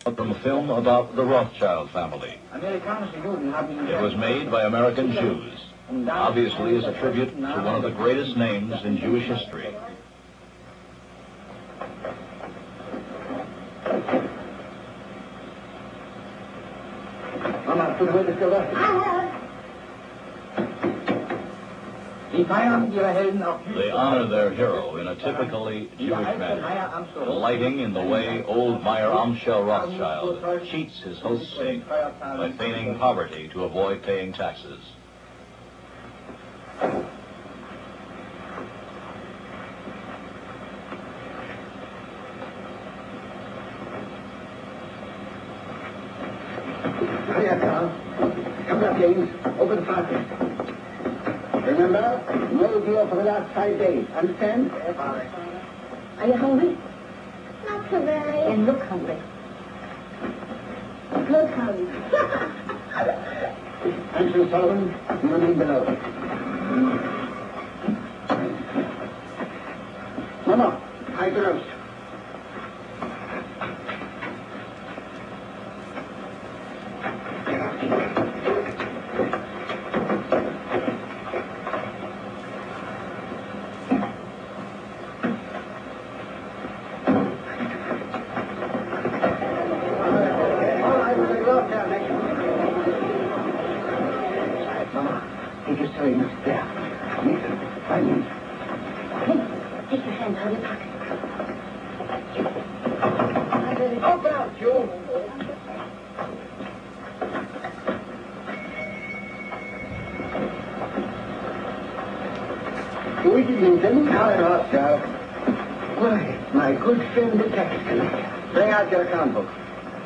From a film about the Rothschild family. It was made by American Jews, obviously as a tribute to one of the greatest names in Jewish history. Mama, put away the silver. They honor their hero in a typically Jewish manner, delighting in the way old Meyer Amschel Rothschild cheats his host state by feigning poverty to avoid paying taxes. Hiya, Carl. Come back, James. Open the faucet. Remember, no beer for the last 5 days. Understand? Yes, Father. Are you hungry? Not so very. Then look hungry. Look hungry. Answer, Solomon. You remain below. Mama, hide the roast. Take your sewing there. Nathan, find me. Take your hands out of your pocket. Open out, Joe. Good evening, Hi, Rothschild. Why, my good friend, the tax collector. Bring out your account book.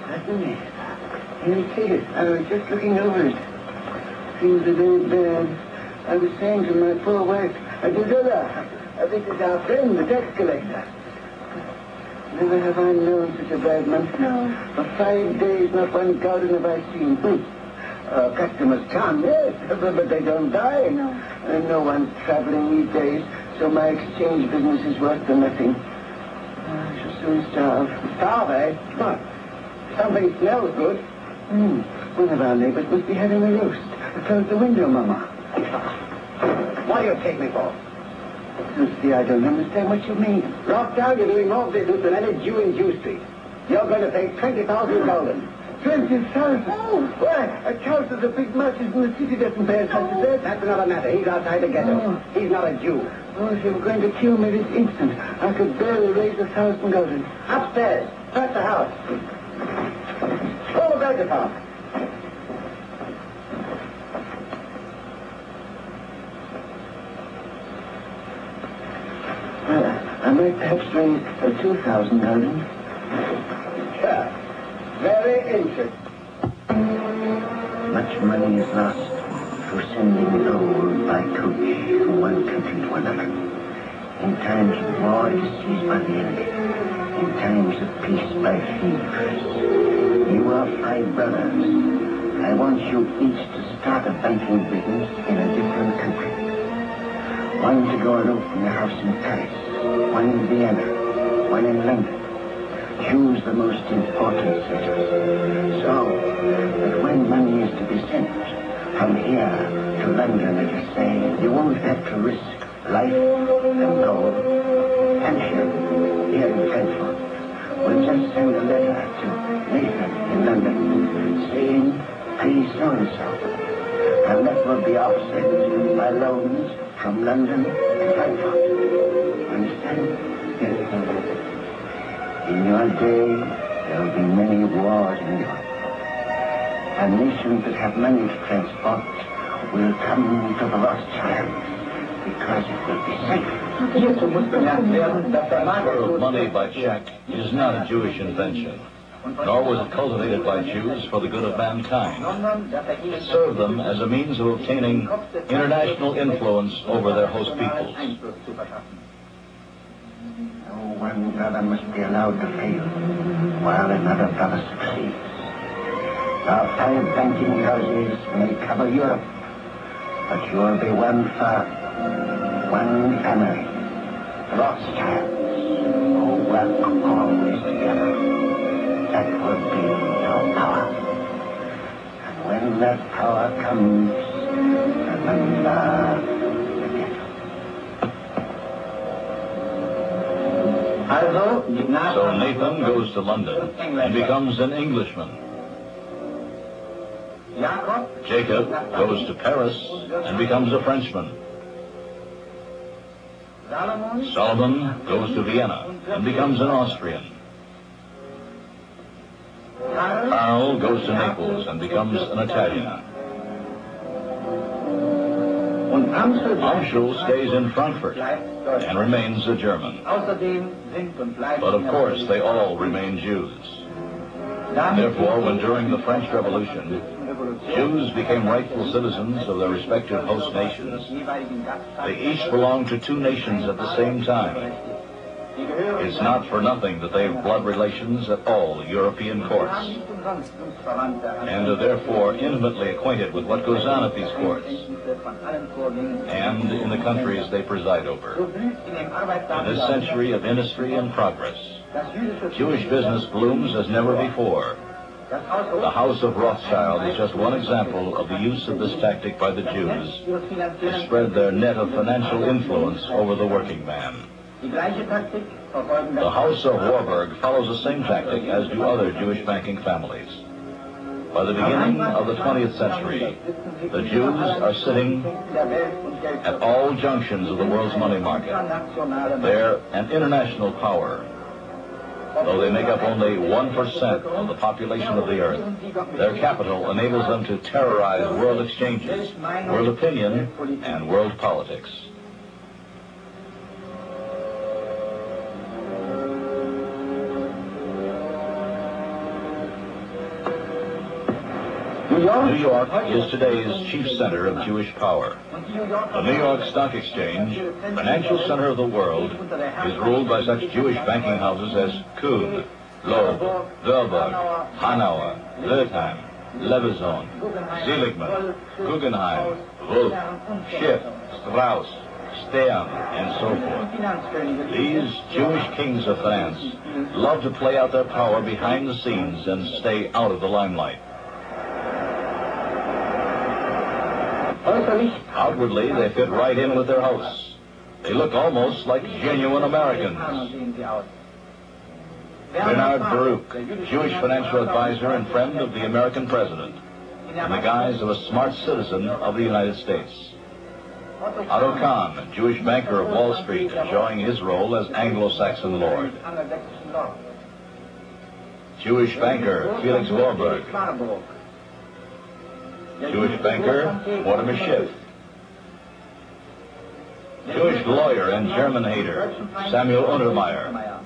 Certainly. Here it is. I was just looking over it. Seems a very bad. I was saying to my poor wife, Adela, this is our friend, the tax collector. Never have I known such a bad month. No. For 5 days, not one garden have I seen. Customers come, yes, but they don't buy. No. And no one's traveling these days, so my exchange business is worth nothing. I shall soon starve. Starve, eh? What? Something smells good. One of our neighbors must be having a roast. Close the window, Mama. What do you take me for? Lucy, I don't understand what you mean. Rothschild, you're doing more business than any Jew in Jew Street. You're going to pay 20,000 golden. 20,000? Oh. Why, a house of the big merchants in the city doesn't pay as much as that. That's another matter. He's outside the ghetto. Oh. He's not a Jew. Oh, if you were going to kill me this instant, I could barely raise 1,000 golden. Upstairs. Search the house. Pull the bed apart. I might perhaps raise 2,000 golden. Sure. Very interesting. Much money is lost for sending gold by coach from one country to another. In times of war, it is seized by the enemy. In times of peace, by thieves. You are 5 brothers. I want you each to start a banking business in a different country. One to go and open a house in Paris, one in Vienna, one in London. Choose the most important cities. So that when money is to be sent from here to London, let us say, you won't have to risk life and gold. And here in Frankfurt, we'll just send a letter to Nathan in London saying, please so-and-so. And that will be offset by loans from London to Frankfurt. Understand? Yes. In your day, there will be many wars in Europe. And nations that have money to transport will come to the Rothschilds because it will be safe. The matter of money by check is not a Jewish invention, nor was it cultivated by Jews for the good of mankind. It served them as a means of obtaining international influence over their host peoples. One brother must be allowed to fail, while another brother succeeds. Our 5 banking houses may cover Europe, but you will be one firm, one family, Rothschilds, who work always together. that will be your power. And when that power comes, remember the ghetto. So Nathan goes to London and becomes an Englishman. Jacob goes to Paris and becomes a Frenchman. Solomon goes to Vienna and becomes an Austrian. Karl goes to Naples and becomes an Italian. Rothschild stays in Frankfurt and remains a German. But of course, they all remain Jews. Therefore, when during the French Revolution, Jews became rightful citizens of their respective host nations, they each belonged to two nations at the same time. It's not for nothing that they have blood relations at all European courts, and are therefore intimately acquainted with what goes on at these courts, and in the countries they preside over. In this century of industry and progress, Jewish business blooms as never before. The House of Rothschild is just one example of the use of this tactic by the Jews to spread their net of financial influence over the working man. The House of Warburg follows the same tactic as do other Jewish banking families. By the beginning of the 20th century, the Jews are sitting at all junctions of the world's money market. They're an international power. Though they make up only 1% of the population of the earth, their capital enables them to terrorize world exchanges, world opinion, and world politics. New York is today's chief center of Jewish power. The New York Stock Exchange, financial center of the world, is ruled by such Jewish banking houses as Kuhn, Loeb, Warburg, Hanauer, Wertheim, Leveson, Seligman, Guggenheim, Wolf, Schiff, Strauss, Stern, and so forth. These Jewish kings of finance love to play out their power behind the scenes and stay out of the limelight. Outwardly, they fit right in with their hosts. They look almost like genuine Americans. Bernard Baruch, Jewish financial advisor and friend of the American president, in the guise of a smart citizen of the United States. Otto Kahn, Jewish banker of Wall Street, enjoying his role as Anglo-Saxon lord. Jewish banker Felix Warburg. Jewish banker Mortimer Schiff. Jewish lawyer and German hater Samuel Untermeyer.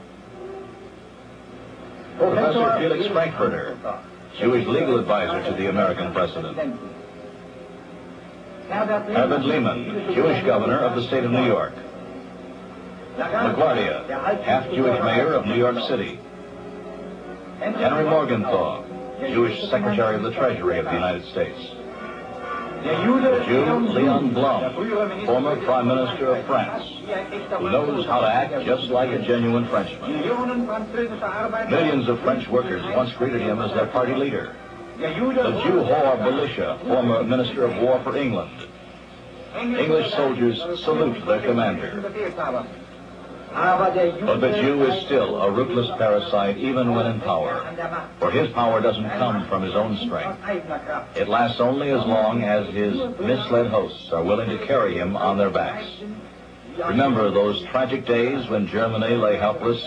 Professor Felix Frankfurter, Jewish legal advisor to the American president. Herbert Lehman, Jewish governor of the state of New York. LaGuardia, half-Jewish mayor of New York City. Henry Morgenthau, Jewish secretary of the Treasury of the United States. The Jew Leon Blum, former Prime Minister of France, who knows how to act just like a genuine Frenchman. Millions of French workers once greeted him as their party leader. The Jew Hor Belisha, former Minister of War for England. English soldiers salute their commander. But the Jew is still a ruthless parasite even when in power, for his power doesn't come from his own strength. It lasts only as long as his misled hosts are willing to carry him on their backs. Remember those tragic days when Germany lay helpless?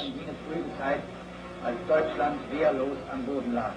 Als Deutschland wehrlos am Boden lag.